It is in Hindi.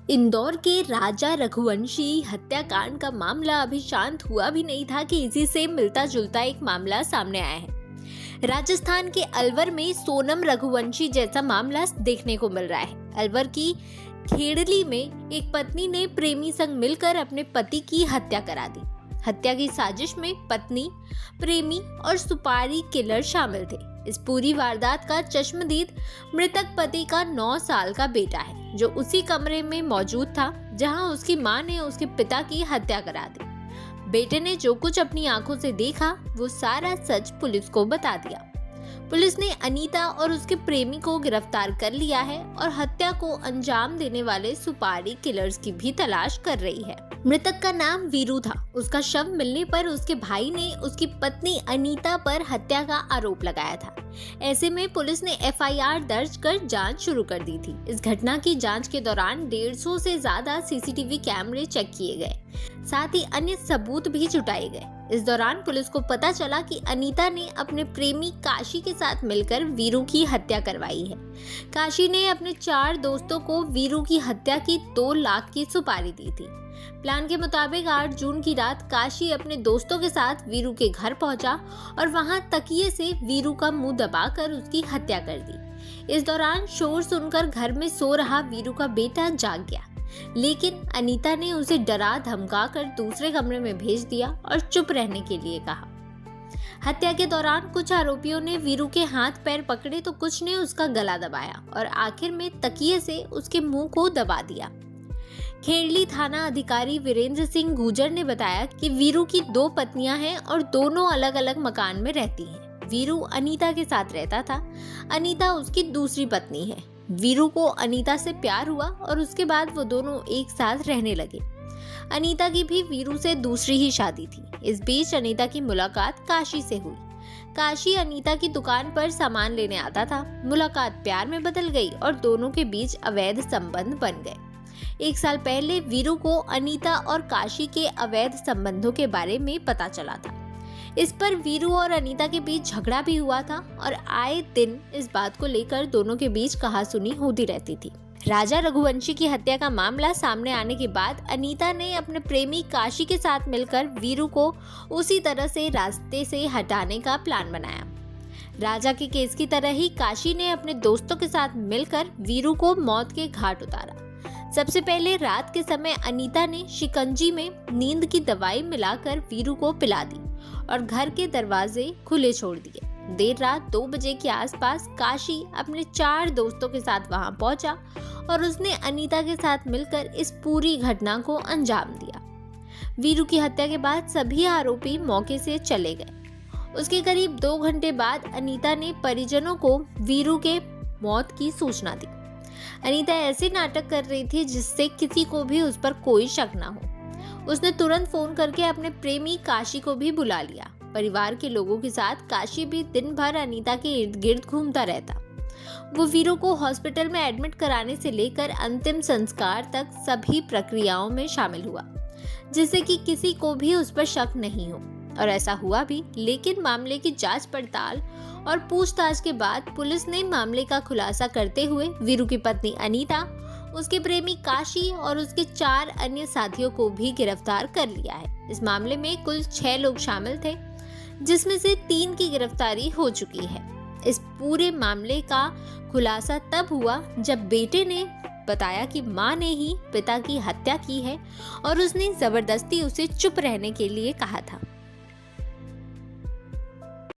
इंदौर के राजा रघुवंशी हत्याकांड का मामला अभी शांत हुआ भी नहीं था कि इसी से मिलता जुलता एक मामला सामने आया है। राजस्थान के अलवर में सोनम रघुवंशी जैसा मामला देखने को मिल रहा है। अलवर की खेड़ली में एक पत्नी ने प्रेमी संग मिलकर अपने पति की हत्या करा दी। हत्या की साजिश में पत्नी, प्रेमी और सुपारी किलर शामिल थे। इस पूरी वारदात का चश्मदीद मृतक पति का 9 साल का बेटा है, जो उसी कमरे में मौजूद था जहां उसकी मां ने उसके पिता की हत्या करा दी। बेटे ने जो कुछ अपनी आंखों से देखा वो सारा सच पुलिस को बता दिया। पुलिस ने अनीता और उसके प्रेमी को गिरफ्तार कर लिया है और हत्या को अंजाम देने वाले सुपारी किलर्स की भी तलाश कर रही है। मृतक का नाम वीरू था। उसका शव मिलने पर उसके भाई ने उसकी पत्नी अनीता पर हत्या का आरोप लगाया था। ऐसे में पुलिस ने एफआईआर दर्ज कर जांच शुरू कर दी थी। इस घटना की जांच के दौरान 150 से ज्यादा सीसीटीवी कैमरे चेक किए गए, साथ ही अन्य सबूत भी जुटाए गए। इस दौरान पुलिस को पता चला कि अनीता ने अपने प्रेमी काशी के साथ मिलकर वीरू की हत्या करवाई है। काशी ने अपने 4 दोस्तों को वीरू की हत्या की 2 लाख की सुपारी दी थी। प्लान के मुताबिक 8 जून की रात काशी अपने दोस्तों के साथ वीरू के घर पहुंचा और वहां तकिए से वीरू का मुंह दबाकर उसकी हत्या कर दी। इस दौरान शोर सुनकर घर में सो रहा वीरू का बेटा जाग गया, लेकिन अनीता ने उसे डरा धमका कर दूसरे कमरे में भेज दिया और चुप रहने के लिए कहा। हत्या के दौरान कुछ आरोपियों ने वीरू के हाथ पैर पकड़े तो कुछ ने उसका गला दबाया और आखिर में तकिए से उसके मुंह को दबा दिया। खेड़ली थाना अधिकारी वीरेंद्र सिंह गुर्जर ने बताया कि वीरू की 2 पत्नियां हैं और दोनों अलग अलग मकान में रहती हैं। वीरू अनीता के साथ रहता था। अनीता उसकी दूसरी पत्नी है। वीरू को अनीता से प्यार हुआ और उसके बाद वो दोनों एक साथ रहने लगे। अनीता की भी वीरू से दूसरी ही शादी थी। इस बीच अनीता की मुलाकात काशी से हुई। काशी अनीता की दुकान पर सामान लेने आता था। मुलाकात प्यार में बदल गई और दोनों के बीच अवैध संबंध बन गए। 1 साल पहले वीरू को अनीता और काशी के अवैध संबंधों के बारे में पता चला था। इस पर वीरू और अनीता के बीच झगड़ा भी हुआ था और आए दिन इस बात को लेकर दोनों के बीच कहासुनी होती रहती थी। राजा रघुवंशी की हत्या का मामला सामने आने के बाद अनीता ने अपने प्रेमी काशी के साथ मिलकर वीरू को उसी तरह से रास्ते से हटाने का प्लान बनाया। राजा के केस की तरह ही काशी ने अपने दोस्तों के साथ मिलकर वीरू को मौत के घाट उतारा। सबसे पहले रात के समय अनीता ने शिकंजी में नींद की दवाई मिलाकर वीरू को पिला दी और घर के दरवाजे खुले छोड़ दिए। देर रात 2 बजे के आसपास काशी अपने 4 दोस्तों के साथ वहां पहुंचा और उसने अनीता के साथ मिलकर इस पूरी घटना को अंजाम दिया। वीरू की हत्या के बाद सभी आरोपी मौके से चले गए। उसके करीब 2 घंटे बाद अनीता ने परिजनों को वीरू के मौत की सूचना दी। अनीता ऐसे नाटक कर रही थी जिससे किसी को भी उस पर कोई शक ना हो। उसने तुरंत फोन करके अपने प्रेमी काशी को भी बुला लिया। परिवार के लोगों के साथ काशी भी दिन भर अनीता के इर्द गिर्द घूमता रहता। वो वीरू को हॉस्पिटल में एडमिट कराने से लेकर अंतिम संस्कार तक सभी प्रक्रियाओं में शामिल हुआ, जिससे कि किसी को भी उस पर शक नहीं हो। और ऐसा हुआ भी, लेकिन मामले की जांच पड़ताल और पूछताछ के बाद पुलिस ने मामले का खुलासा करते हुए वीरू की पत्नी अनीता, उसके प्रेमी काशी और उसके 4 अन्य साथियों को भी गिरफ्तार कर लिया है। इस मामले में कुल 6 लोग शामिल थे, जिसमें से 3 की गिरफ्तारी हो चुकी है। इस पूरे मामले का खुलासा तब हुआ जब बेटे ने बताया कि मां ने ही पिता की हत्या की है और उसने जबरदस्ती उसे चुप रहने के लिए कहा था।